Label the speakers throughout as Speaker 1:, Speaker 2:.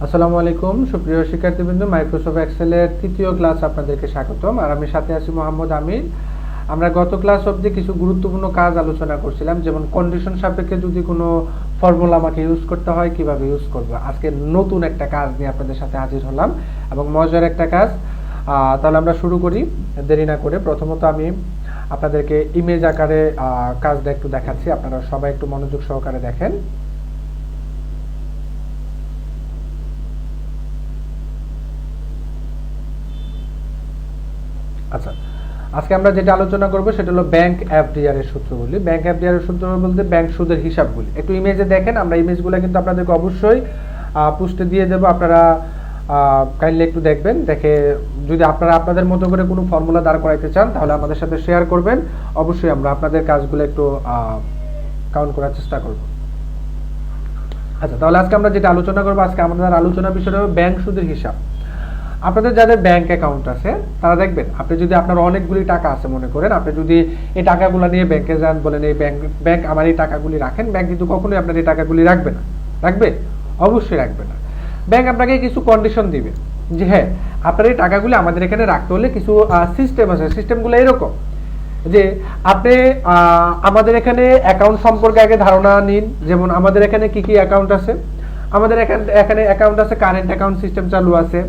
Speaker 1: আসসালামু আলাইকুম সুপ্রিয় শিক্ষার্থীবৃন্দ, মাইক্রোসফট এক্সেলের তৃতীয় ক্লাস আপনাদেরকে স্বাগতম। আর আমি সাথে আছি মোহাম্মদ আমির। আমরা গত ক্লাস অবধি কিছু গুরুত্বপূর্ণ কাজ আলোচনা করছিলাম, যেমন কন্ডিশন সাপেক্ষে যদি কোনো ফর্মুলা আমাকে ইউজ করতে হয় কিভাবে ইউজ করব। আজকে নতুন একটা কাজ নিয়ে আপনাদের সাথে হাজির হলাম এবং মজার একটা কাজ। তাহলে আমরা শুরু করি দেরি না করে। প্রথমত আমি আপনাদেরকে ইমেজ আকারে কাজটা একটু দেখাচ্ছি, আপনারা সবাই একটু মনোযোগ সহকারে দেখেন। আচ্ছা, আজকে আমরা যেটা আলোচনা করব সেটা হলো ব্যাংক এফডিআর এর সূত্রগুলি। ব্যাংক এফডিআর এর সূত্র বলতে ব্যাংক সুদের হিসাবগুলি। একটু ইমেজে দেখেন, আমরা ইমেজগুলো কিন্তু আপনাদেরকে অবশ্যই পোস্টে দিয়ে দেব, আপনারা কাইন্ডলি একটু দেখবেন। দেখে যদি আপনারা আপনাদের মতো করে কোনো ফর্মুলা দাঁড় করাইতে চান তাহলে আমাদের সাথে শেয়ার করবেন, অবশ্যই আমরা আপনাদের কাজগুলো একটু কাউন্ট করার চেষ্টা করব। আচ্ছা, তাহলে আজকে আমরা যেটা আলোচনা করবো, আজকে আমাদের আলোচনা বিষয় হবে ব্যাংক সুদের হিসাব। আপনাদের যাদের ব্যাংক অ্যাকাউন্ট আছে তারা দেখবেন, আপনি যদি আপনার অনেকগুলি টাকা আছে মনে করেন, আপনি যদি এই টাকাগুলো নিয়ে ব্যাংকে যান, বলেন এই ব্যাংক আমার এই টাকাগুলি রাখেন, ব্যাংক কিন্তু কখনোই আপনার এই টাকাগুলি রাখবে না। রাখবে? অবশ্যই রাখবে না। ব্যাংক আপনাকে কিছু কন্ডিশন দিবে যে হ্যাঁ, আপনার এই টাকাগুলি আমাদের এখানে রাখতে হলে কিছু সিস্টেম আছে। সিস্টেমগুলো এরকম যে আপনি আমাদের এখানে অ্যাকাউন্ট সম্পর্কে আগে ধারণা নিন। যেমন আমাদের এখানে কি কি অ্যাকাউন্ট আছে। আমাদের এখানে অ্যাকাউন্ট আছে, কারেন্ট অ্যাকাউন্ট সিস্টেম চালু আছে,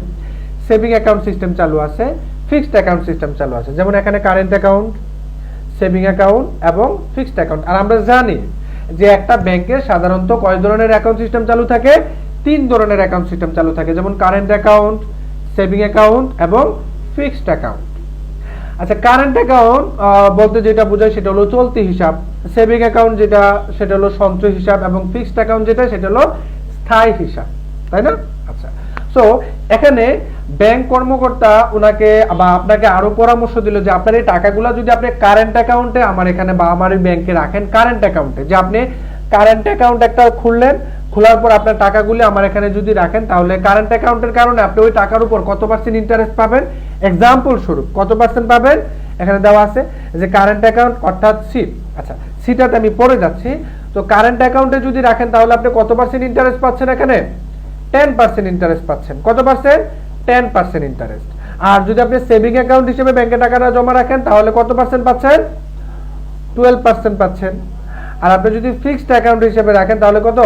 Speaker 1: সেভিং অ্যাকাউন্ট সিস্টেম চালু আছে, ফিক্সড অ্যাকাউন্ট সিস্টেম চালু আছে। যেমন এখানে কারেন্ট অ্যাকাউন্ট, সেভিং অ্যাকাউন্ট এবং ফিক্সড অ্যাকাউন্ট। আর আমরা জানি যে একটা ব্যাংকে সাধারণত কয় ধরনের অ্যাকাউন্ট সিস্টেম চালু থাকে? 3 ধরনের অ্যাকাউন্ট সিস্টেম চালু থাকে, যেমন কারেন্ট অ্যাকাউন্ট, সেভিং অ্যাকাউন্ট এবং ফিক্সড অ্যাকাউন্ট। আচ্ছা, কারেন্ট অ্যাকাউন্ট বলতে যেটা বোঝায় সেটা হলো চলতি হিসাব, সেভিং অ্যাকাউন্ট যেটা সেটা হলো সঞ্চয় হিসাব, এবং ফিক্সড অ্যাকাউন্ট যেটা সেটা হলো স্থায়ী হিসাব, তাই না? আচ্ছা, সো এখানে ব্যাংক কর্মকর্তা ওনাকে বা আপনাকে আরো পরামর্শ দিল যে আপনার এই টাকাগুলো যদি আপনি কারেন্ট অ্যাকাউন্টে আমার এখানে বা আমার এই ব্যাংকে রাখেন, কারেন্ট অ্যাকাউন্টে, যে আপনি কারেন্ট অ্যাকাউন্ট একটা খুললেন, খোলার পর আপনার টাকাগুলি আমার এখানে যদি রাখেন, তাহলে কারেন্ট অ্যাকাউন্টের কারণে আপনি ওই টাকার উপর কত পার্সেন্ট ইন্টারেস্ট পাবেন? এক্সাম্পল স্বরূপ কত পার্সেন্ট পাবেন এখানে দেওয়া আছে যে কারেন্ট অ্যাকাউন্ট অর্থাৎ সি। আচ্ছা, সিটাতে আমি পড়ে যাচ্ছি। তো কারেন্ট অ্যাকাউন্টে যদি রাখেন তাহলে আপনি কত পার্সেন্ট ইন্টারেস্ট পাচ্ছেন? এখানে 10% ইন্টারেস্ট পাচ্ছেন। কত পার্সেন্ট? 10% ইন্টারেস্ট। আর যদি আপনি সেভিং অ্যাকাউন্ট হিসেবে ব্যাংকে টাকাটা জমা রাখেন তাহলে কত পার্সেন্ট পাচ্ছেন? 12% পাচ্ছেন। আর আপনি যদি ফিক্সড অ্যাকাউন্ট হিসেবে রাখেন তাহলে কত?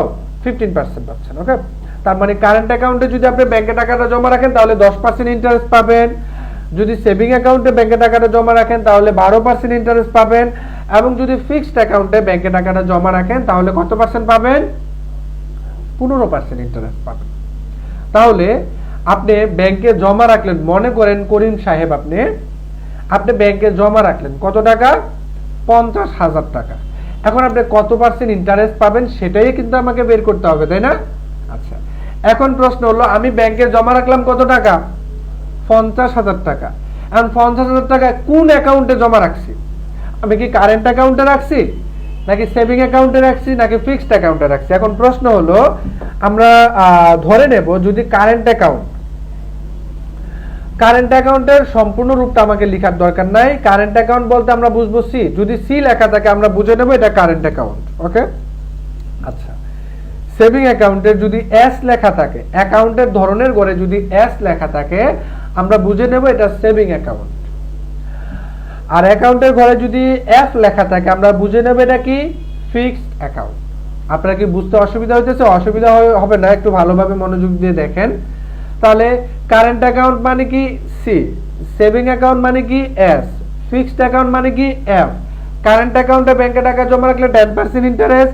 Speaker 1: 15% পাচ্ছেন। ওকে, তার মানে কারেন্ট অ্যাকাউন্টে যদি আপনি ব্যাংকে টাকাটা জমা রাখেন তাহলে 10% ইন্টারেস্ট পাবেন। যদি সেভিং অ্যাকাউন্টে ব্যাংকে টাকাটা জমা রাখেন তাহলে 12% ইন্টারেস্ট পাবেন। এবং যদি ফিক্সড অ্যাকাউন্টে ব্যাংকে টাকাটা জমা রাখেন তাহলে কত পার্সেন্ট পাবেন? 15% ইন্টারেস্ট পাবেন। তাহলে আপনি ব্যাংকে জমা রাখলেন, মনে করেন করিম সাহেব আপনি ব্যাংকে জমা রাখলেন কত টাকা? 50,000 টাকা। এখন আপনি কত পার্সেন্ট ইন্টারেস্ট পাবেন সেটাই কিন্তু আমাকে বের করতে হবে, তাই না? আচ্ছা, এখন প্রশ্ন হলো আমি ব্যাংকে জমা রাখলাম কত টাকা? 50,000 টাকা। এখন 50,000 টাকা কোন অ্যাকাউন্টে জমা রাখছি? আমি কি কারেন্ট অ্যাকাউন্টে রাখছি, নাকি সেভিং অ্যাকাউন্টে রাখছি, নাকি ফিক্সড অ্যাকাউন্টে রাখছি? এখন প্রশ্ন হলো আমরা ধরে নেব যদি কারেন্ট অ্যাকাউন্টের সম্পূর্ণ রূপটা আমাকে লেখার দরকার নাই। কারেন্ট অ্যাকাউন্ট বলতে আমরা বুঝবো সি। যদি সি লেখা থাকে আমরা বুঝে নেব এটা কারেন্ট অ্যাকাউন্ট। ওকে, আচ্ছা, সেভিং অ্যাকাউন্টের যদি এস লেখা থাকে, অ্যাকাউন্টের ধরনের ঘরে যদি এস লেখা থাকে আমরা বুঝে নেব এটা সেভিং অ্যাকাউন্ট। আর অ্যাকাউন্টের ঘরে যদি এফ লেখা থাকে আমরা বুঝে নেব এটা কি? Fixed account. আপনারা কি বুঝতে অসুবিধা হইতেছে? অসুবিধা হবে না, একটু ভালোভাবে মনোযোগ দিয়ে দেখেন। তাহলে কারেন্ট অ্যাকাউন্ট মানে কি? সি। সেভিং অ্যাকাউন্ট মানে কি? এস। ফিক্সড অ্যাকাউন্ট মানে কি? এফ। কারেন্ট অ্যাকাউন্টে ব্যাংকে টাকা জমা রাখলে 10% ইন্টারেস্ট,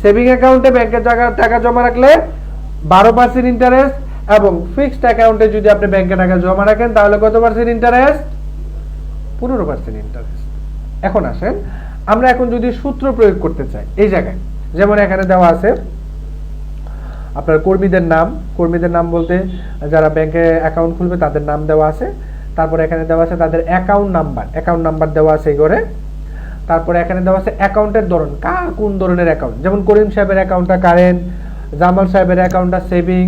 Speaker 1: সেভিং অ্যাকাউন্টে ব্যাংকে টাকা জমা রাখলে 12% ইন্টারেস্ট, এবং ফিক্সড অ্যাকাউন্টে যদি আপনি ব্যাংকে টাকা জমা রাখেন তাহলে কত পার্সেন্ট ইন্টারেস্ট? 15% ইন্টারেস্ট। এখন আসেন আমরা এখন যদি সূত্র প্রয়োগ করতে চাই এই জায়গায়, যেমন এখানে দেওয়া আছে আপনার কর্মীদের নাম বলতে যারা ব্যাংকে অ্যাকাউন্ট খুলবে তাদের নাম দেওয়া আছে। তারপরে এখানে দেওয়া আছে তাদের অ্যাকাউন্ট নাম্বার দেওয়া আছে এই ঘরে। তারপরে এখানে দেওয়া আছে অ্যাকাউন্টের ধরন, কার কোন ধরনের অ্যাকাউন্ট। যেমন করিম সাহেবের অ্যাকাউন্টটা কারেন্ট, জামাল সাহেবের অ্যাকাউন্টটা সেভিং,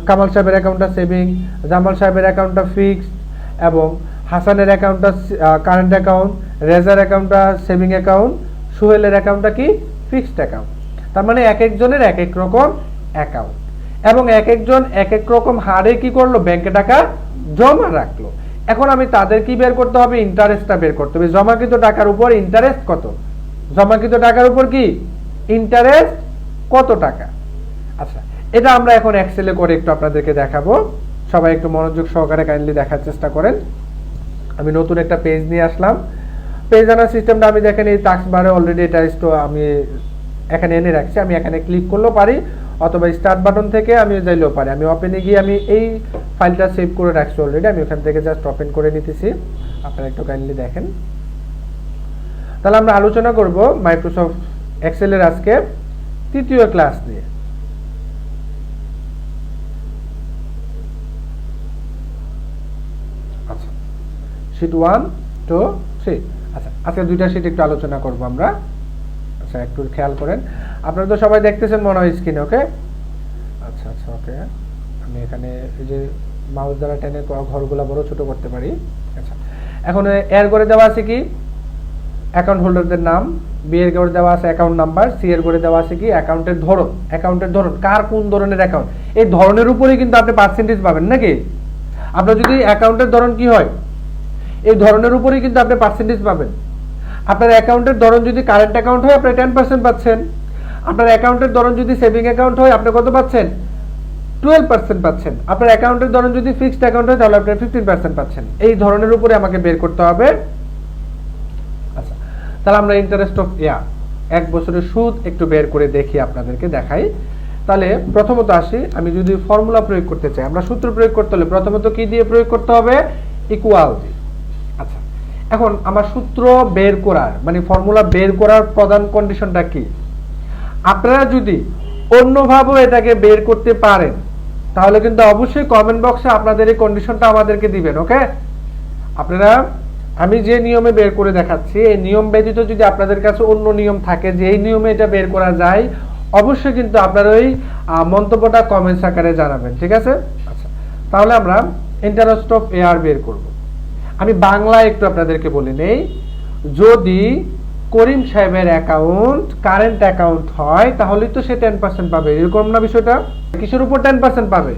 Speaker 1: কামাল সাহেবের অ্যাকাউন্টটা সেভিং, জামাল সাহেবের অ্যাকাউন্টটা ফিক্সড, এবং হাসানের অ্যাকাউন্টটা কারেন্ট অ্যাকাউন্ট, রেজার অ্যাকাউন্টটা সেভিং অ্যাকাউন্ট, সোহেলের অ্যাকাউন্টটা কি? Fixed account. তার মানে এক একজনের এক এক রকম অ্যাকাউন্ট। এবং এক একজন এক এক রকম হারে কি করলো, ব্যাংকে টাকা জমা রাখলো। এখন আমি তাদের কি বের করতে হবে, ইন্টারেস্টটা বের করতে হবে। জমাকৃত টাকার উপর ইন্টারেস্ট কত, জমাকৃত টাকার উপর কি ইন্টারেস্ট কত টাকা। আচ্ছা, এটা আমরা এখন এক্সেলে করে একটু আপনাদেরকে দেখাবো। সবাই একটু মনোযোগ সহকারে কাইন্ডলি দেখার চেষ্টা করেন। আমি নতুন একটা পেজ নিয়ে আসলাম। পেজ আনার সিস্টেমটা আমি দেখেন এই টাস্ক বারে অলরেডি এটা আমি এখানে এনে রাখছি। আমি এখানে ক্লিক করলেও পারি, অথবা স্টার্ট বাটন থেকে আমি যাইলেও পারি। আমি ওপেনে গিয়ে আমি এই ফাইলটা সেভ করে রাখছি অলরেডি। আমি ওখান থেকে জাস্ট ওপেন করে নিতেছি, আপনারা একটু কাইন্ডলি দেখেন। তাহলে আমরা আলোচনা করব মাইক্রোসফট এক্সেলের আজকে তৃতীয় ক্লাস নিয়ে। আচ্ছা, শীট 1 2 3। আচ্ছা, আজকে দুইটা শীট একটু আলোচনা করব আমরা। আচ্ছা, একটু খেয়াল করেন, আপনারা তো সবাই দেখতেছেন মনে হয় স্ক্রিনে। ওকে, আচ্ছা আচ্ছা ওকে। আমি এখানে এই যে মাউস দ্বারা টেনে ঘরগুলো বড় ছোট করতে পারি। আচ্ছা, এখন এর করে দেওয়া আছে কি অ্যাকাউন্ট হোল্ডারদের নাম, বি এর করে দেওয়া আছে অ্যাকাউন্ট নাম্বার, সি এর করে দেওয়া আছে কি অ্যাকাউন্টের ধরন। অ্যাকাউন্টের ধরন কার কোন ধরনের অ্যাকাউন্ট, এই ধরনের উপরেই কিন্তু আপনি পার্সেন্টেজ পাবেন নাকি। আপনার যদি অ্যাকাউন্টের ধরন কি হয়, এই ধরনের উপরেই কিন্তু আপনি পার্সেন্টেজ পাবেন। আপনার অ্যাকাউন্টের ধরন যদি কারেন্ট অ্যাকাউন্ট হয় আপনি 10% পাচ্ছেন। আপনার অ্যাকাউন্টের ধরন যদি সেভিং অ্যাকাউন্ট হয় আপনি কত পাচ্ছেন, 12% পাচ্ছেন। আপনার অ্যাকাউন্টের ধরন যদি ফিক্সড অ্যাকাউন্ট হয় তাহলে আপনি 15% পাচ্ছেন। এই ধরনের উপরে আমাকে বের করতে হবে। আচ্ছা, তাহলে আমরা ইন্টারেস্ট অফ এক বছরের সুদ একটু বের করে দেখি, আপনাদেরকে দেখাই। তাহলে প্রথমত আসি, আমি যদি ফর্মুলা প্রয়োগ করতে চাই, আমরা সূত্র প্রয়োগ করতে হলে প্রথমত কি দিয়ে প্রয়োগ করতে হবে, ইকুয়াল দিয়ে। আচ্ছা, এখন আমার সূত্র বের করার মানে ফর্মুলা বের করার প্রধান কন্ডিশনটা কি, আপনারা যদি অন্যভাবে এটাকে বের করতে পারেন তাহলে কিন্তু অবশ্যই কমেন্ট বক্সে আপনাদের এই কন্ডিশনটা আমাদেরকে দিবেন। ওকে, আপনারা আমি যে নিয়মে বের করে দেখাচ্ছি এই নিয়ম ব্যতীত যদি আপনাদের কাছে অন্য নিয়ম থাকে যে এই নিয়মে এটা বের করা যায়, অবশ্যই কিন্তু আপনারা ওই মন্তব্যটা কমেন্টস আকারে জানাবেন, ঠিক আছে। আচ্ছা, তাহলে আমরা ইন্টারেস্ট অফ বের করব। আমি বাংলায় একটু আপনাদেরকে বলে নেই, যদি করিম সাহেবের অ্যাকাউন্ট কারেন্ট অ্যাকাউন্ট হয় তাহলে তো সে 10% পাবে, এরকম না বিষয়টা। কিসের উপর 10% পাবে,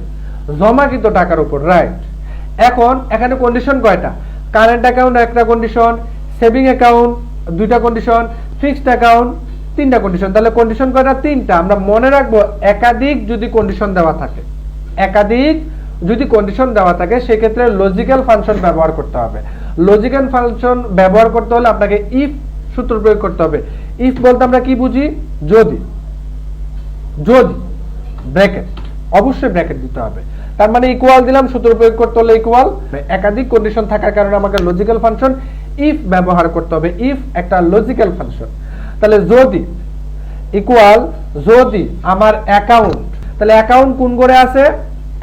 Speaker 1: জমাকৃত টাকার উপর, রাইট। এখন এখানে কন্ডিশন কয়টা, কারেন্ট অ্যাকাউন্ট একটা কন্ডিশন, সেভিং অ্যাকাউন্ট দুইটা কন্ডিশন, ফিক্সড অ্যাকাউন্ট তিনটা কন্ডিশন। তাহলে কন্ডিশন কয়টা, তিনটা। আমরা মনে রাখবো একাধিক যদি কন্ডিশন দেওয়া থাকে, একাধিক যদি কন্ডিশন দেওয়া থাকে সেক্ষেত্রে লজিক্যাল ফাংশন ব্যবহার করতে হবে। লজিক্যাল ফাংশন ব্যবহার করতে হলে আপনাকে ইফ সূত্র প্রয়োগ করতে হবে। ইফ বলতে আমরা কি বুঝি, যদি, যদি ব্র্যাকেট, অবশ্যই ব্র্যাকেট দিতে হবে। তার মানে ইকুয়াল দিলাম, সূত্র প্রয়োগ করতে হলে ইকুয়াল। একাধিক কন্ডিশন থাকার কারণে আমাকে লজিক্যাল ফাংশন ইফ ব্যবহার করতে হবে। ইফ একটা লজিক্যাল ফাংশন। তাহলে যদি ইকুয়াল, যদি আমার অ্যাকাউন্ট, তাহলে অ্যাকাউন্ট কোন ঘরে আছে,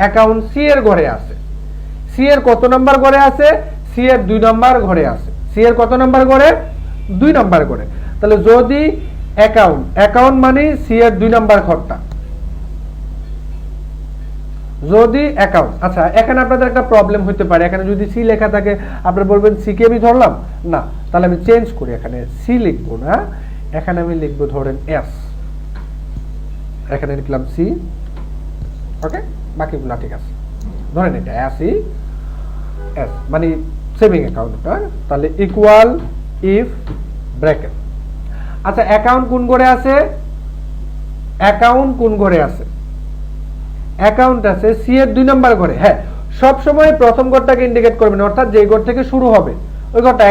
Speaker 1: অ্যাকাউন্ট সি এর ঘরে আছে। সি এর কত নাম্বার ঘরে আছে, সি এর 2 নাম্বার ঘরে আছে। সি এর কত নাম্বার ঘরে, 2 নাম্বার ঘরে। তাহলে যদি অ্যাকাউন্ট, অ্যাকাউন্ট মানে সি এর 2 নাম্বার ঘরটা, যদি অ্যাকাউন্ট। আচ্ছা, এখানে আপনাদের একটা প্রবলেম হতে পারে, এখানে যদি সি লেখা থাকে আপনারা বলবেন সি কে আমি ধরলাম না, তাহলে আমি চেঞ্জ করি, এখানে সি লিখবো না, এখানে আমি লিখবো ধরেন এস, এখানে লিখলাম সি। ওকে, বাকিগুলো ঠিক আছে, ধরেন এটা এস মানে সেভিং অ্যাকাউন্টটা। তাহলে ইকুয়াল ইফ ব্র্যাকেট। আচ্ছা, অ্যাকাউন্ট কোন ঘরে আছে, অ্যাকাউন্ট কোন ঘরে আছে, অ্যাকাউন্ট আছে সি এর 2 নাম্বার ঘরে। হ্যাঁ, সব সময় প্রথম ঘরটাকে ইন্ডিকেট করবেন, অর্থাৎ যে ঘর থেকে শুরু হবে ওই ঘরটা,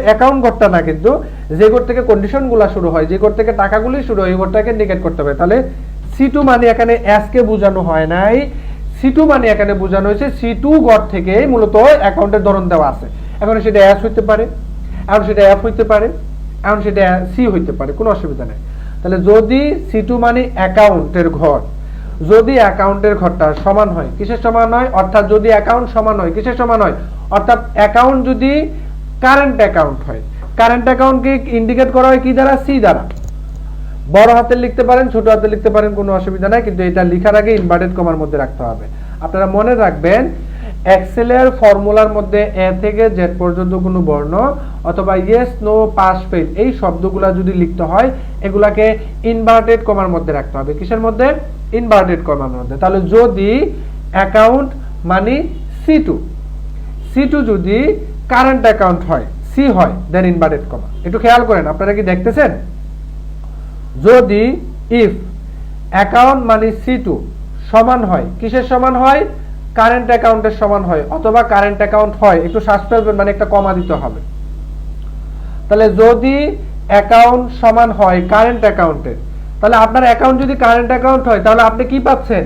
Speaker 1: অ্যাকাউন্ট ঘরটা না, কিন্তু যে ঘর থেকে কন্ডিশনগুলো শুরু হয়, যে ঘর থেকে টাকাগুলি শুরু হয় ওই ঘরটাকে ইন্ডিকেট করতে হবে। তাহলে সি2 মানে এখানে এস কে বোঝানো হয় নাই, সি2 মানে এখানে বোঝানো হয়েছে সি2 ঘর থেকে মূলত অ্যাকাউন্টের ধরন দেওয়া আছে। এখন সেটা এস হইতে পারে, এখন সেটা এফ হইতে পারে, এখন সেটা সি হইতে পারে, কোনো অসুবিধা নেই। তাহলে যদি সি2 মানে অ্যাকাউন্টের ঘর, যদি অ্যাকাউন্টের ঘরটা সমান হয় কিসের সমান হয়, অর্থাৎ যদি অ্যাকাউন্ট সমান হয় কিসের সমান হয়, অর্থাৎ অ্যাকাউন্ট যদি কারেন্ট অ্যাকাউন্ট হয়, কারেন্ট অ্যাকাউন্টকে ইন্ডিকেট করা হয় কি দ্বারা, সি দ্বারা। বড় হাতে লিখতে পারেন, ছোট হাতে লিখতে পারেন, কোনো অসুবিধা নাই, কিন্তু এটা লেখার আগে ইনভার্টেড কমার মধ্যে রাখতে হবে। আপনারা মনে রাখবেন এক্সেলের ফর্মুলার মধ্যে এ থেকে জেড পর্যন্ত কোনো বর্ণ অথবা ইয়েস নো পাস ফেল এই শব্দগুলা যদি লিখতে হয় এগুলাকে ইনভার্টেড কমার মধ্যে রাখতে হবে। কিসের মধ্যে, ইনভার্টেড কমার মধ্যে। তাহলে যদি অ্যাকাউন্ট মানে C2 যদি কারেন্ট অ্যাকাউন্ট হয়, সি হয়, দেন ইনভার্টেড কমা। একটু খেয়াল করেন, আপনারা কি দেখতেছেন? যদি ইফ অ্যাকাউন্ট মানে C2 সমান হয়, কিসের সমান হয়? কারেন্ট অ্যাকাউন্টের সমান হয়, অথবা কারেন্ট অ্যাকাউন্ট হয়, একটু শ্বাস ফেলবেন, মানে একটা কমা দিতে হবে। তাহলে যদি অ্যাকাউন্ট সমান হয় কারেন্ট অ্যাকাউন্টের, তাহলে আপনার অ্যাকাউন্ট যদি কারেন্ট অ্যাকাউন্ট হয়, তাহলে আপনি কি পাচ্ছেন?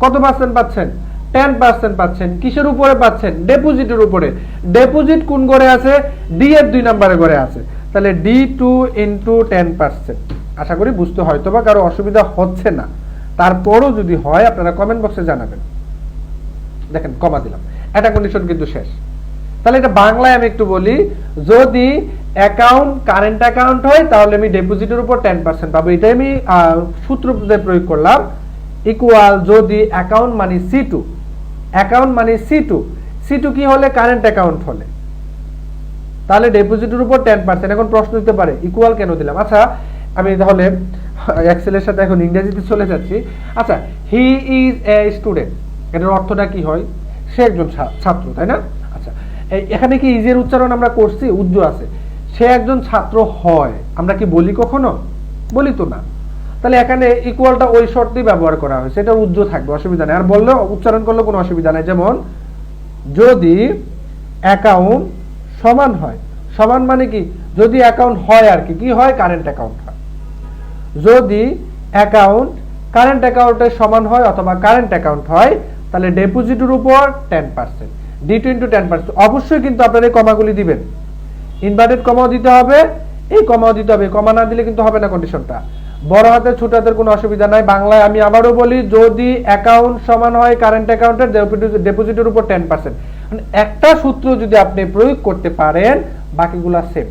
Speaker 1: কত পার্সেন্ট পাচ্ছেন? 10% পাচ্ছেন। কিসের উপরে পাচ্ছেন? ডেপোজিটের উপরে। ডেপোজিট কোন ঘরে আছে? ডি এর 2 নম্বরে ঘরে আছে। তাহলে D2 × 10%। আশা করি বুঝতে হয়তো বা কারো অসুবিধা হচ্ছে না, তারপরও যদি হয় আপনারা কমেন্ট বক্সে জানাবেন। দেখেন কমা দিলাম, এটা কন্ডিশন কিন্তু শেষ। তাহলে এটা বাংলায় আমি একটু বলি, যদি অ্যাকাউন্ট কারেন্ট অ্যাকাউন্ট হয় তাহলে আমি ডেপোজিটের উপর 10% পাবো। এটাই আমি সূত্র প্রয়োগ করলাম, ইকুয়াল যদি অ্যাকাউন্ট মানে C2, অ্যাকাউন্ট মানে C2 কি হলে? কারেন্ট অ্যাকাউন্ট হলে, তাহলে ডেপোজিটের উপর 10%। এখন প্রশ্ন দিতে পারে ইকুয়াল কেন দিলাম? আচ্ছা, আমি তাহলে এক্সেলের সাথে এখন ইংরেজিতে চলে যাচ্ছি। আচ্ছা, হি ইজ এ স্টুডেন্ট, এটার অর্থটা কি হয়? সে একজন ছাত্র, তাই না? আচ্ছা, এখানে কি ইজের উচ্চারণ আমরা করছি? উজ্জ আছে। সে একজন ছাত্র হয়, আমরা কি বলি কখনো? বলি তো না। তাহলে এখানে ইকুয়ালটা ওই শর্তেই ব্যবহার করা হয়েছে, এটা উজ্জ থাকবে, অসুবিধা নেই। আর বললে উচ্চারণ করলে কোনো অসুবিধা নেই। যেমন যদি অ্যাকাউন্ট সমান হয়, সমান মানে কি? যদি অ্যাকাউন্ট হয় আর কি হয়? কারেন্ট অ্যাকাউন্ট হয়। যদি অ্যাকাউন্ট কারেন্ট অ্যাকাউন্টের সমান হয় অথবা কারেন্ট অ্যাকাউন্ট হয়, তাহলে ডেপোজিটের উপর 10%, D2 × 10%। অবশ্যই কিন্তু আপনারা এই কমাগুলি দিবেন, ইনভার্টেড কমাও দিতে হবে, এই কমাও দিতে হবে। কমা না দিলে কিন্তু হবে না কন্ডিশনটা। বড় হাতের ছোট হাতের কোনো অসুবিধা নাই। বাংলায় আমি আবারও বলি, যদি অ্যাকাউন্ট সমান হয় কারেন্ট অ্যাকাউন্টের, ডেপোজিটের উপর 10%। মানে একটা সূত্র যদি আপনি প্রয়োগ করতে পারেন, বাকিগুলা সেম।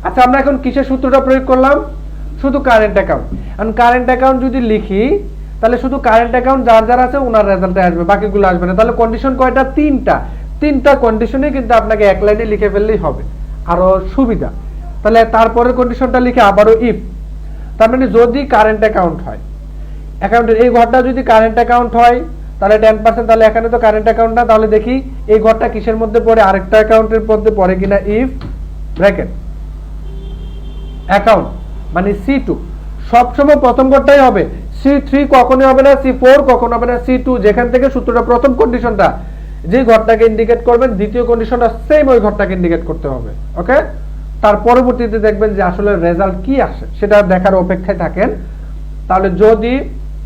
Speaker 1: আচ্ছা, আমরা এখন কিসের সূত্রটা প্রয়োগ করলাম? শুধু কারেন্ট অ্যাকাউন্ট। কারণ কারেন্ট অ্যাকাউন্ট যদি লিখি, তাহলে শুধু কারেন্ট অ্যাকাউন্ট যার যার আছে ওনার রেজাল্টে আসবে, বাকিগুলো আসবে না। তাহলে কন্ডিশন কয়টা? তিনটা কন্ডিশনে কিন্তু আপনাকে এক লাইনে লিখে ফেললেই হবে, আরো সুবিধা। তাহলে তারপরের কন্ডিশনটা লিখে আবারও ইফ, তার মানে যদি কারেন্ট অ্যাকাউন্ট হয়, অ্যাকাউন্টের এই ঘরটা যদি কারেন্ট অ্যাকাউন্ট হয় তাহলে 10%, তাহলে এখানে তো কারেন্ট অ্যাকাউন্ট না, তাহলে দেখি এই ঘরটা কিসের মধ্যে পড়ে? আরেকটা অ্যাকাউন্টের মধ্যে পড়ে কিনা। ইফ ব্র্যাকেট অ্যাকাউন্ট মানে C2, সবসময় প্রথম ঘরটাই হবে। C3 কখনোই হবে না, C4 কখনো হবে না, C2 যেখান থেকে সূত্রটা প্রথম কন্ডিশনটা যে ঘরটাকে ইন্ডিকেট করবেন, দ্বিতীয় কন্ডিশনটা সেম ওই ঘরটাকে ইন্ডিকেট করতে হবে। ওকে, তার পরবর্তীতে দেখবেন যে আসলে রেজাল্ট কি আসে, সেটা দেখার অপেক্ষায় থাকেন। তাহলে যদি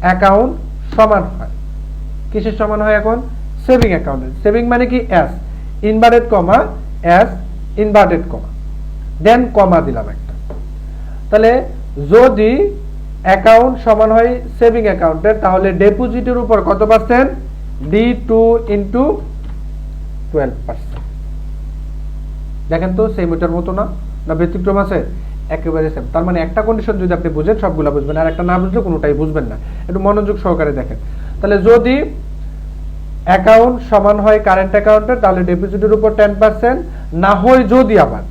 Speaker 1: অ্যাকাউন্ট সমান হয়, কিসের সমান হয়? এখন সেভিং অ্যাকাউন্টের। সেভিং মানে কি? S inverted comma, S inverted comma, then comma দিলাম একটা। তাহলে যদি অ্যাকাউন্ট সমান হয় সেভিং অ্যাকাউন্টের, তাহলে ডেপোজিটের উপর কত পার্সেন্ট? D2 × 12%। দেখেন তো সেম ওটার মতো না, না ব্যতিক্রম আছে? একেবারে সেম। তার মানে একটা কন্ডিশন যদি আপনি বুঝেন সবগুলা বুঝবেন, আর একটা না বুঝলে কোনোটাই বুঝবেন না। একটু মনোযোগ সহকারে দেখেন। তাহলে যদি অ্যাকাউন্ট সমান হয় কারেন্ট অ্যাকাউন্টের, তাহলে ডেপোজিটের উপর 10%, না হয় যদি আবার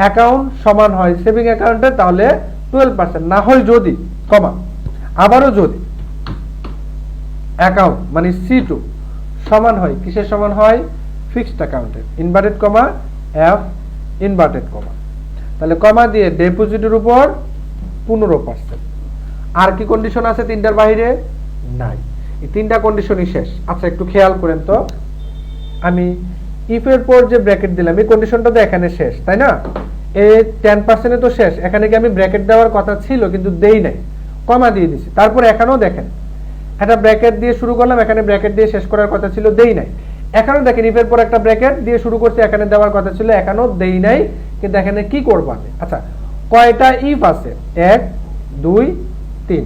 Speaker 1: অ্যাকাউন্ট সমান হয় সেভিং অ্যাকাউন্টের, তাহলে 12%, না হয় যদি কমা, আবারও যদি অ্যাকাউন্ট মানে C2 সমান হয়, কিসের সমান হয়? ফিক্সড অ্যাকাউন্টের, inverted comma, F inverted comma, তাহলে কমা দিয়ে ডেপোজিটের উপর 15%। আর কি কন্ডিশন আছে তিনটার বাইরে? নাই, এই তিনটা কন্ডিশনই শেষ। আচ্ছা, একটু খেয়াল করেন তো, আমি ইফ এর পর যে ব্র্যাকেট দিলাম, এই কন্ডিশনটা তো এখানে শেষ, তাই না? এই 10% তো শেষ। এখানে কি আমি ব্র্যাকেট দেওয়ার কথা ছিল কিন্তু দেই নাই, কমা দিয়ে দিছি। তারপর এখানেও দেখেন একটা ব্র্যাকেট দিয়ে শুরু করলাম, এখানে ব্র্যাকেট দিয়ে শেষ করার কথা ছিল, দেই নাই। এখানেও দেখেন ইফের পর একটা ব্র্যাকেট দিয়ে শুরু করছি, এখানে দেওয়ার কথা ছিল, এখানেও দেই নাই, কিন্তু এখানে কি করব আমি? আচ্ছা, কয়টা ইফ আছে? 1 2 3,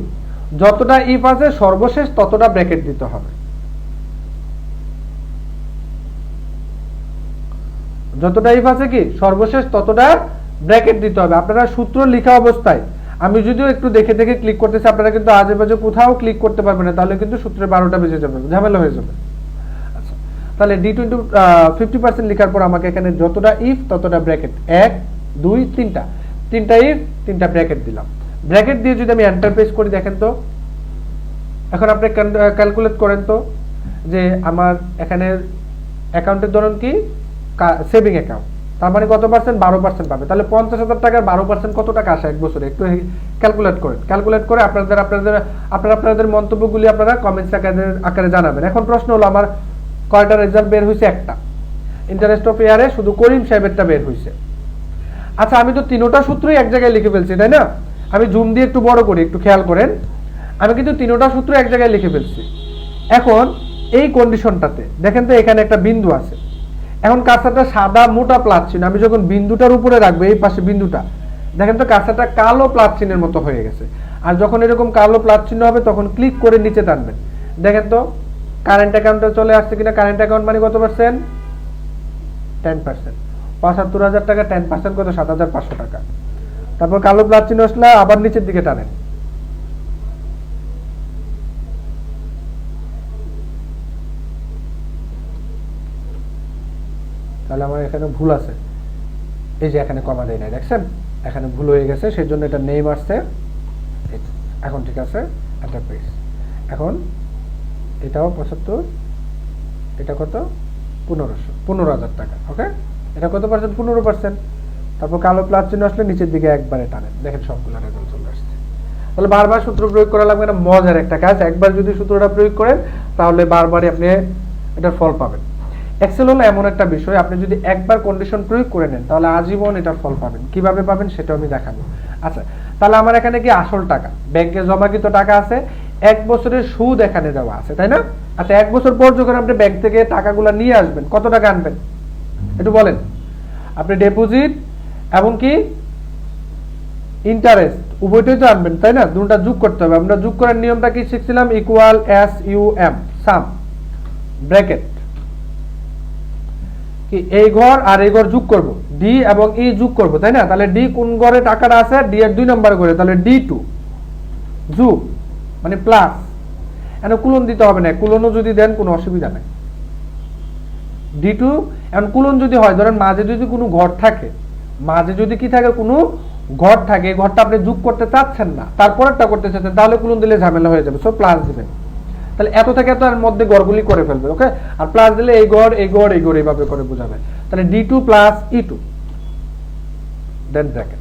Speaker 1: যতটা ইফ আছে সর্বশেষ ততটা ব্র্যাকেট দিতে হবে। যতটা ইফ আছে কি সর্বশেষ ততটা ব্র্যাকেট দিতে হবে। আপনারা সূত্র লেখা অবস্থায়, আমি যদিও একটু দেখে দেখে ক্লিক করতেছি, আপনারা কিন্তু আজে বাজে কোথাও ক্লিক করতে পারবেন না, তাহলে কিন্তু সূত্রের 12টা বেজে যাবে, ঝামেলা হয়ে যাবে। আচ্ছা, তাহলে D2 × 50% লেখার পর আমাকে এখানে যতটা ইফ ততটা ব্র্যাকেট, 1 2 3টা ইফ 3টা ব্র্যাকেট দিলাম। ব্র্যাকেট দিয়ে যদি আমি এন্টার প্রেস করি, দেখেন তো এখন আপনি ক্যালকুলেট করেন তো যে আমার এখানে অ্যাকাউন্টের ধরন কি সেভিং অ্যাকাউন্ট, তার মানে কত পার্সেন্ট? 12% পাবে। তাহলে 50,000 টাকার 12% কত টাকা আসে এক বছরে? একটু ক্যালকুলেট করেন। ক্যালকুলেট করে আপনাদের মন্তব্যগুলি আপনারা কমেন্টস আকারে জানাবেন। এখন প্রশ্ন হলো, আমার কয়টা রেজাল্ট বের হয়েছে? একটা। ইন্টারেস্ট অফ ইয়ারে শুধু করিম সাহেবেরটা বের হয়েছে। আচ্ছা, আমি তো তিনোটা সূত্রই এক জায়গায় লিখে ফেলছি, তাই না? আমি জুম দিয়ে একটু বড় করি, একটু খেয়াল করেন। আমি কিন্তু তিনোটা সূত্র এক জায়গায় লিখে ফেলছি। এখন এই কন্ডিশনটাতে দেখেন তো, এখানে একটা বিন্দু আছে। এখন কার্সারটা সাদা মোটা প্লাস চিহ্ন, আমি যখন বিন্দুটার উপরে রাখবো, এই পাশে বিন্দুটা, দেখেন তো কার্সারটা কালো প্লাস চিহ্নের মতো হয়ে গেছে। আর যখন এরকম কালো প্লাস চিহ্ন হবে তখন ক্লিক করে নিচে টানবেন। দেখেন তো কারেন্ট অ্যাকাউন্টে চলে আসছে কিনা। কারেন্ট অ্যাকাউন্ট মানে কত পার্সেন্ট? 10%। 75,000 টাকা 10% কত? 7,500 টাকা। তারপর কালো প্লাস চিহ্ন আসলে আবার নিচের দিকে টানেন। তাহলে আমার এখানে ভুল আছে, এই যে এখানে কমা দেয় নাই, দেখছেন এখানে ভুল হয়ে গেছে, সেই জন্য এটা নেম আসছে। এখন ঠিক আছে, এন্টারপ্রাইজ। এখন এটাও 75, এটা কত? 15,000 টাকা। ওকে, এটা কত পার্সেন্ট? 15%। তারপর কালো প্লাস চিহ্ন আসলে নিচের দিকে একবারে টানেন, দেখেন সবগুলো রেজাল্ট চলে আসছে। তাহলে বারবার সূত্র প্রয়োগ করা লাগবে না, মজার একটা কাজ। একবার যদি সূত্রটা প্রয়োগ করেন তাহলে বারবারই আপনি এটার ফল পাবেন। এক্সেল হলো এমন একটা বিষয়, আপনি যদি একবার কন্ডিশন প্রয়োগ করে নেন তাহলে আজীবন এটার ফল পাবেন। কিভাবে পাবেন সেটা আমি দেখাবো। আচ্ছা, তাহলে আমার এখানে কি আসল টাকা, ব্যাংকে জমাকৃত টাকা আছে, 1 বছরের সুদ এখানে দেওয়া আছে, তাই না? আচ্ছা, 1 বছর পর যখন আপনি ব্যাংক থেকে টাকাগুলো নিয়ে আসবেন, কত টাকা আনবেন একটু বলেন? আপনি ডিপোজিট এবং কি ইন্টারেস্ট উভয়টাই তো আনবেন, তাই না? দুটোটা যোগ করতে হবে। আমরা যোগ করার নিয়মটা কি শিখছিলাম? ইকুয়াল SUM, সাম ব্র্যাকেট কি এই ঘর আর এই ঘর যোগ করব, ডি এবং ই যোগ করব, তাই না? তাহলে ডি কোন ঘরে টাকাটা আছে? ডি এর 2 নম্বর ঘরে, তাহলে D2 যোগ মানে প্লাস। এখানে কুলন দিতে হবে না, কুলনও যদি দেন কোনো অসুবিধা নাই। D2 এখন কুলন যদি হয়, ধরেন মাঝে যদি কোনো ঘর থাকে, মাঝে যদি কি থাকে? কোনো ঘর থাকে, ঘরটা আপনি যোগ করতে চাচ্ছেন না, তারপরেরটা করতে চাচ্ছেন, তাহলে কুলন দিলে ঝামেলা হয়ে যাবে, সো প্লাস দিবেন। তাহলে এত থেকে এত এর মধ্যে গড়গুলি করে ফেলবে। ওকে, আর প্লাস দিলে এই গড় এই গড় এই গড় এইভাবে করে বোঝাবে। তাহলে D2 প্লাস E2 দেন ব্র্যাকেট,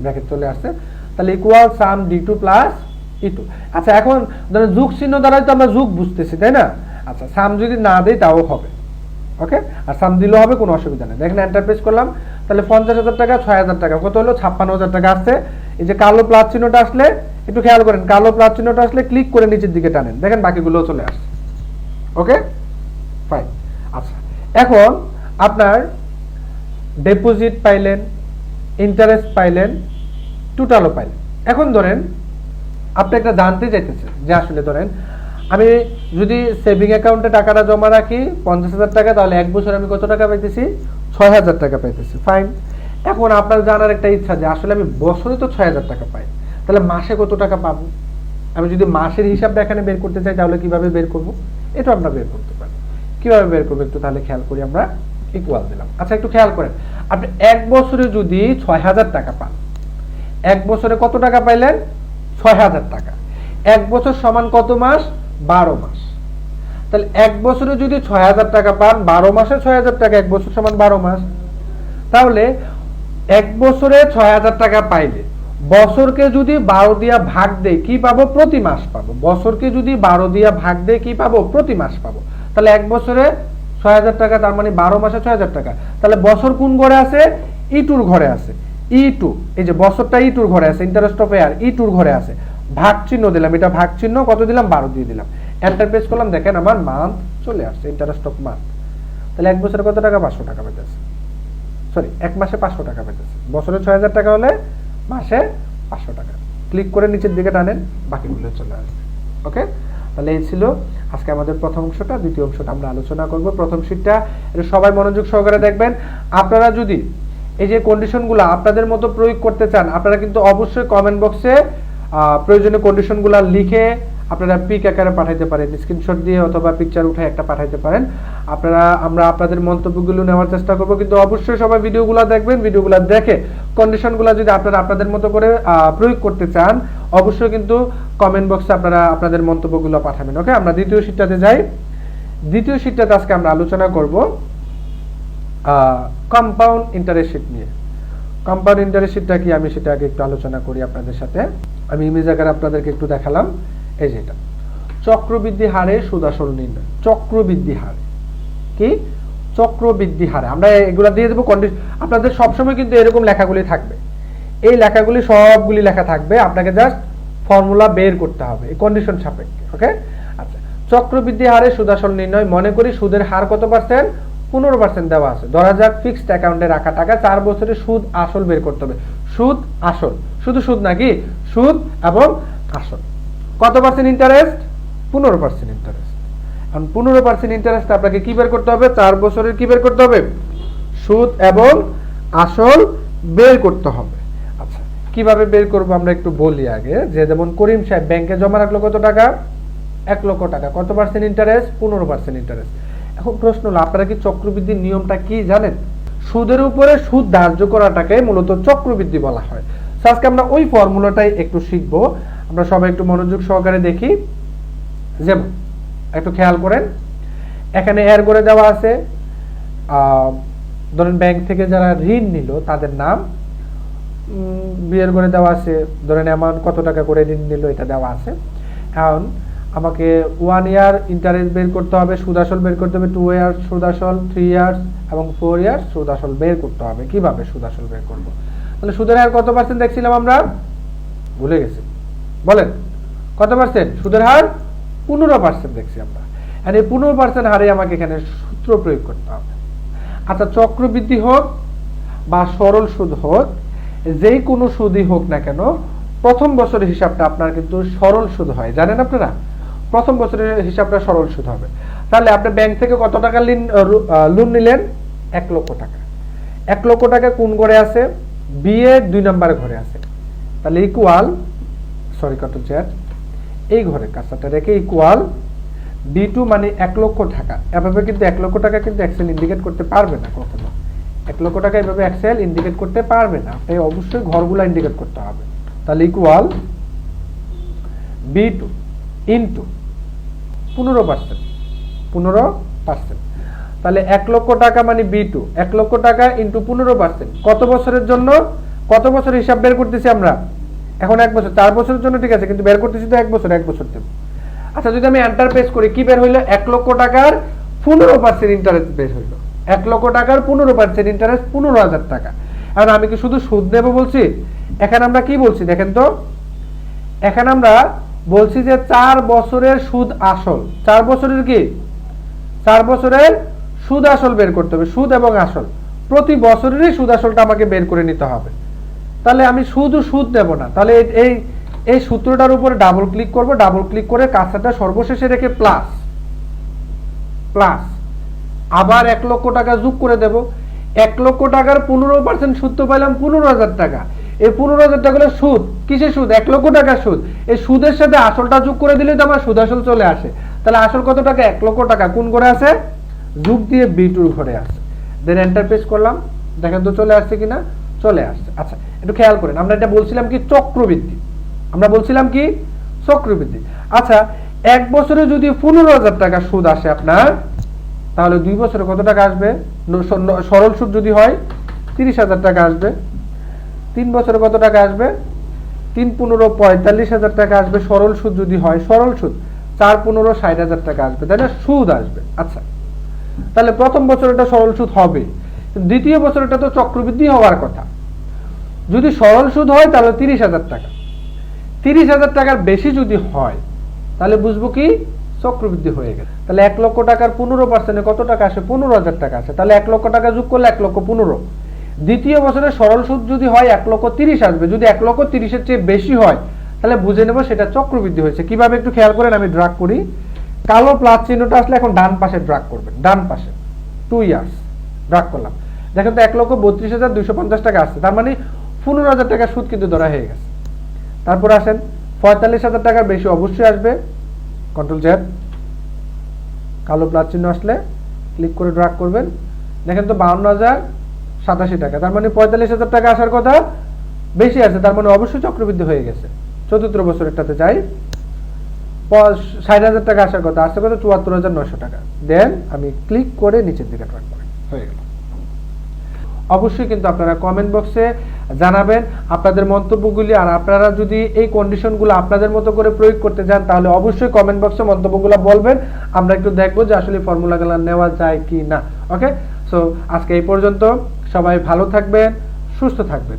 Speaker 1: ব্র্যাকেট চলে আসছে। তাহলে ইকুয়াল সাম D2 প্লাস E2। আচ্ছা, এখন ধরেন যোগ চিহ্ন দ্বারাই তো আমরা যোগ বুঝতেছি, তাই না? আচ্ছা, সাম যদি না দেই তাও হবে। ওকে, আর সাম দিলেও হবে, কোনো অসুবিধা নেই। দেখেন এন্টার প্রেস করলাম, তাহলে 50,000 টাকা 6,000 টাকা কত হলো? 56,000 টাকা আসছে। এই যে কালো প্লাস চিহ্নটা আসলে একটু খেয়াল করেন, কালো প্লাস চিহ্নটা আসলে ক্লিক করে নিচের দিকে টানেন, দেখেন বাকিগুলো চলে আসছে। ওকে, ফাইন। আচ্ছা, এখন আপনার ডিপোজিট পাইলেন, ইন্টারেস্ট পাইলেন, টোটালও পাইলেন। এখন ধরেন আপনি একটা জানতে চাইতেছেন যে আসলে ধরেন আমি যদি সেভিং অ্যাকাউন্টে টাকাটা জমা রাখি 50,000 টাকা, তাহলে 1 বছর আমি কত টাকা পাইতেছি? 6,000 টাকা পাইতেছি। ফাইন। এখন আপনার জানার একটা ইচ্ছা যে আসলে আমি বছরে তো 6,000 টাকা পাই, তাহলে মাসে কত টাকা পাবো? আমি যদি মাসের হিসাবটা এখানে বের করতে চাই তাহলে কিভাবে বের করব? এটা আমরা বের করতে পারি। কিভাবে বের করবো একটু তাহলে খেয়াল করি। আমরা ইকুয়াল দিলাম। আচ্ছা, একটু খেয়াল করেন, আপনি 1 বছরে যদি 6,000 টাকা পান, 1 বছরে কত টাকা পাইলেন? 6,000 টাকা। 1 বছর সমান কত মাস? 12 মাস। তাহলে 1 বছরে যদি 6,000 টাকা পান, 12 মাসে 6,000 টাকা, 1 বছর সমান 12 মাস। তাহলে 1 বছরে 6,000 টাকা পাইলে বছরকে যদি 12 দিয়া ভাগ দেই কি পাবো? প্রতি মাস পাবো। বছরকে যদি 12 দিয়া ভাগ দেই কি পাবো? প্রতি মাস পাবো। তাহলে 1 বছরে 6,000 টাকা, তার মানে 12 মাসে 6,000 টাকা। তাহলে বছর কোন ঘরে আছে? E2 ঘরে আছে। E2, এই যে বছরটা E2 ঘরে আছে, ইন্টারেস্ট অফ ইয়ার E2 ঘরে আছে। ভাগ চিহ্ন দিলাম, এটা ভাগ চিহ্ন কত দিলাম? 12 দিয়ে দিলাম। এন্টার প্রেস করলাম, দেখেন আমার মান্থ চলে আসছে, ইন্টারেস্ট অফ মান্থ। তাহলে 1 বছরে কত টাকা? 500 টাকা পেতেছে। সরি, 1 মাসে 500 টাকা পেতেছে। বছরে 6,000 টাকা হলে মাসে 500 টাকা। ক্লিক করে নিচের দিকে টানেন, বাকিগুলো চলে আসবে। ওকে, তাহলে এই ছিল আজকে আমাদের প্রথম অংশটা। দ্বিতীয় অংশটা আমরা আলোচনা করব। প্রথম শীটটা এটা সবাই মনোযোগ সহকারে দেখবেন। আপনারা যদি এই যে কন্ডিশনগুলো আপনাদের মতো প্রয়োগ করতে চান, আপনারা কিন্তু অবশ্যই কমেন্ট বক্সে প্রয়োজনীয় কন্ডিশনগুলো লিখে আপনারা পিক আকারে পাঠাইতে পারেন, স্ক্রিনশট দিয়ে অথবা পিকচার উঠে একটা পাঠাইতে পারেন। আমরা আপনাদের মন্তব্যগুলো নেওয়ার চেষ্টা করব, কিন্তু অবশ্যই সবাই ভিডিওগুলো দেখবেন। ভিডিওগুলো দেখে কন্ডিশনগুলো যদি আপনারা আপনাদের মতো করে প্রয়োগ করতে চান, অবশ্যই কিন্তু কমেন্ট বক্সে আপনারা আপনাদের মন্তব্যগুলো পাঠাবেন। ওকে, আমরা দ্বিতীয় শীটটাতে যাই। দ্বিতীয় শীটটাতে আজকে আমরা আলোচনা করব কম্পাউন্ড ইন্টারেস্ট শীট নিয়ে। কম্পাউন্ড ইন্টারেস্ট শীটটা কি, আমি সেটা আগে একটু আলোচনা করি আপনাদের সাথে। আমি ইমেজ আকারে আপনাদেরকে একটু দেখালাম। এই যে এটা চক্রবৃদ্ধি হারে সুদ আসল নির্ণয়। চক্রবৃদ্ধি হারে কি, চক্রবৃদ্ধি হারে আমরা এগুলা দিয়ে দেবো। আপনাদের সবসময় কিন্তু এরকম লেখাগুলি থাকবে, এই লেখাগুলি সবগুলি লেখা থাকবে, আপনাকে জাস্ট ফর্মুলা বের করতে হবে এই কন্ডিশন সাপেক্ষে। ওকে, আচ্ছা, চক্রবৃদ্ধি হারে সুদ আসল নির্ণয়। মনে করি সুদের হার কত পার্সেন্ট, 15% দেওয়া আছে। ধরা যাক ফিক্সড অ্যাকাউন্টে রাখা টাকা 4 বছরে সুদ আসল বের করতে হবে। সুদ আসল, শুধু সুদ নাকি, সুদ এবং আসল। কত পার্সেন্ট ইন্টারেস্ট, 15% ইন্টারেস্ট। এখন 15% ইন্টারেস্ট আপনাকে কি বের করতে হবে, 4 বছরের কি বের করতে হবে, সুদ এবং আসল বের করতে হবে। আচ্ছা, কিভাবে বের করব আমরা একটু বলি আগে। যে যেমন করিম সাহেব ব্যাংকে জমা রাখলো কত টাকা, 1 লক্ষ টাকা। কত পার্সেন্ট ইন্টারেস্ট, 15% ইন্টারেস্ট। এখন প্রশ্ন হলো, আপনারা কি চক্রবৃদ্ধির নিয়মটা কি জানেন? সুদের উপরে সুদ ধার্য করাটাকে মূলত চক্রবৃদ্ধি বলা হয়। আজকে আমরা ওই ফর্মুলাটাই একটু শিখবো। আমরা সবাই একটু মনোযোগ সহকারে দেখি। যেমন একটু খেয়াল করেন, এখানে এর করে দেওয়া আছে, ধরেন ব্যাংক থেকে যারা ঋণ নিল তাদের নাম, বিয়ের করে দেওয়া আছে, ধরেন অ্যামাউন্ট কত টাকা করে ঋণ নিল এটা দেওয়া আছে। এখন আমাকে 1 ইয়ার ইন্টারেস্ট বের করতে হবে, সুদ আসল বের করতে হবে, 2 ইয়ার্স সুদ আসল, 3 ইয়ার্স এবং 4 ইয়ার্স সুদ আসল বের করতে হবে। কিভাবে সুদ আসল বের করব? তাহলে সুদের হার কত পার্সেন্ট দেখছিলাম আমরা, ভুলে গেছি, বলেন কত পার্সেন্ট? সুদের হার 15% দেখছি আমরা। আর এই 15% হারে আমাকে এখানে সূত্র প্রয়োগ করতে হবে। আচ্ছা, চক্রবৃদ্ধি হোক বা সরল সুদ হোক, যেই কোনো সুদই হোক না কেন, প্রথম বছরের হিসাবটা আপনার কিন্তু সরল সুদ হয়, জানেন আপনারা? প্রথম বছরের হিসাবটা সরল সুদ হবে। তাহলে আপনি ব্যাংক থেকে কত টাকা লোন নিলেন, 1 লক্ষ টাকা। 1 লক্ষ টাকা কোন ঘরে আছে, বিয়ে 2 নম্বর ঘরে আছে। তাহলে ইকুয়াল, সরি কত চ্যাট, এই ঘরে কাজটা রেখে ইকুয়াল B2 মানে 1 লক্ষ টাকা। এভাবে কিন্তু 1 লক্ষ টাকা কিন্তু এক্সেল ইন্ডিকেট করতে পারবে না কখনো। 1 লক্ষ টাকা এভাবে এক্সেল ইন্ডিকেট করতে পারবে না, তাই অবশ্যই ঘরগুলো ইন্ডিকেট করতে হবে। তাহলে ইকুয়াল B2 ইনটু 15%, 15%। তাহলে 1 লক্ষ টাকা মানে B2, 1 লক্ষ টাকা ইনটু 15%। কত বছরের জন্য, কত বছর হিসাব বের করতেছি আমরা এখন? 1 বছর। 4 বছরের জন্য ঠিক আছে, কিন্তু বের করতেছি তো 1 বছর, 1 বছর দেব। আচ্ছা, যদি আমি এন্টার প্রেস করি, কি বের হইলো, 1 লক্ষ টাকার 15% ইন্টারেস্ট বের হইলো। 1 লক্ষ টাকার 15% ইন্টারেস্ট 15,000 টাকা। এখন আমি কি শুধু সুদ নেব বলছি? এখানে আমরা কি বলছি দেখেন তো, এখানে আমরা বলছি যে 4 বছরের সুদ আসল। 4 বছরের কি, 4 বছরের সুদ আসল বের করতে হবে, সুদ এবং আসল। প্রতি বছরেরই সুদ আসলটা আমাকে বের করে নিতে হবে। তাহলে আমি শুধু সুদ দেব না, তাহলে এই সূত্রটার উপরে ডাবল ক্লিক করব, ডাবল ক্লিক করে কাজটা সর্বশেষে রেখে প্লাস প্লাস আবার 1 লক্ষ টাকা যোগ করে দেব। 1 লক্ষ টাকার 15% সুদ তো পাইলাম 15,000 টাকা। এই 15,000 টাকা হলো সুদ। কিসের সুদ? 1 লক্ষ টাকার সুদ। এই সুদের সাথে আসলটা যোগ করে দিলে তো আমার সুদ আসল চলে আসে। তাহলে আসল কত টাকা? 1 লক্ষ টাকা। কোন ঘরে আছে? যোগ দিয়ে B2 ঘরে আছে। দেন এন্টার প্রেস করলাম, দেখেন তো চলে আসছে কিনা, চলে আসছে। আচ্ছা, একটু খেয়াল করেন, আমরা এটা বলছিলাম কি, চক্রবৃদ্ধি। আমরা বলছিলাম কি, চক্রবৃদ্ধি। আচ্ছা, 1 বছরে যদি 15,000 টাকা সুদ আসে আপনার, তাহলে 2 বছরে কত টাকা আসবে? সরল সুদ যদি হয় 30,000 টাকা আসবে। 3 বছরে কত টাকা আসবে? 3 15 45,000 টাকা আসবে সরল সুদ যদি হয়। সরল সুদ 4 15 60,000 টাকা আসবে, তাই না? সুদ আসবে। আচ্ছা, তাহলে প্রথম বছর এটা সরল সুদ হবে, দ্বিতীয় বছর এটা তো চক্রবৃদ্ধি হওয়ার কথা। যদি সরল সুদ হয় তাহলে 30,000 টাকা। 30,000 টাকার বেশি যদি হয় তাহলে বুঝবো কি, চক্রবৃদ্ধি হয়ে গেছে। তাহলে 1 লক্ষ টাকার 15% কত টাকা আসে? 15,000 টাকা আসে। তাহলে 1 লক্ষ টাকা যোগ করলে 1 লক্ষ 15। দ্বিতীয় বছরে সরল সুদ যদি হয় 1 লক্ষ 30 আসবে। যদি 1 লক্ষ 30-এর চেয়ে বেশি হয় তাহলে বুঝে নেব সেটা চক্রবৃদ্ধি হয়েছে। কিভাবে একটু খেয়াল করেন, আমি ড্রাগ করি। কালো প্লাস চিহ্নটা আসলে এখন ডান পাশে ড্রাগ করবেন, ডান পাশে 2 ইয়ার্স ড্রাগ করলাম। দেখেন তো 1 লক্ষ 32,250 টাকা আসছে, তার মানে 15,000 টাকা সুদ কিন্তু ধরা হয়ে গেছে। তারপর আসেন 45,000 টাকার বেশি অবশ্যই আসবে, কন্ট্রোল জেড, কালো প্লাস চিহ্ন আসলে ক্লিক করে ড্রাগ করবেন। দেখেন তো 52,087 টাকা, তার মানে 45,000 টাকা আসার কথা, বেশি আছে, তার মানে অবশ্যই চক্রবৃদ্ধি হয়ে গেছে। চতুর্থ বছরেরটাতে যাই, 60,000 টাকা আসার কথা, আসছে কত 74,900 টাকা। দেন আমি ক্লিক করে নিচের দিকে ড্রাগ করি, হয়ে গেল। অবশ্যই কিন্তু আপনারা কমেন্ট বক্সে জানাবেন আপনাদের মন্তব্যগুলি, আর আপনারা যদি এই কন্ডিশনগুলো আপনাদের মতো করে প্রয়োগ করতে চান তাহলে অবশ্যই কমেন্ট বক্সে মন্তব্যগুলো বলবেন, আমরা একটু দেখবো যে আসলে ফর্মুলাগুলো নেওয়া যায় কি না। ওকে, সো আজকে এই পর্যন্ত, সবাই ভালো থাকবেন, সুস্থ থাকবেন।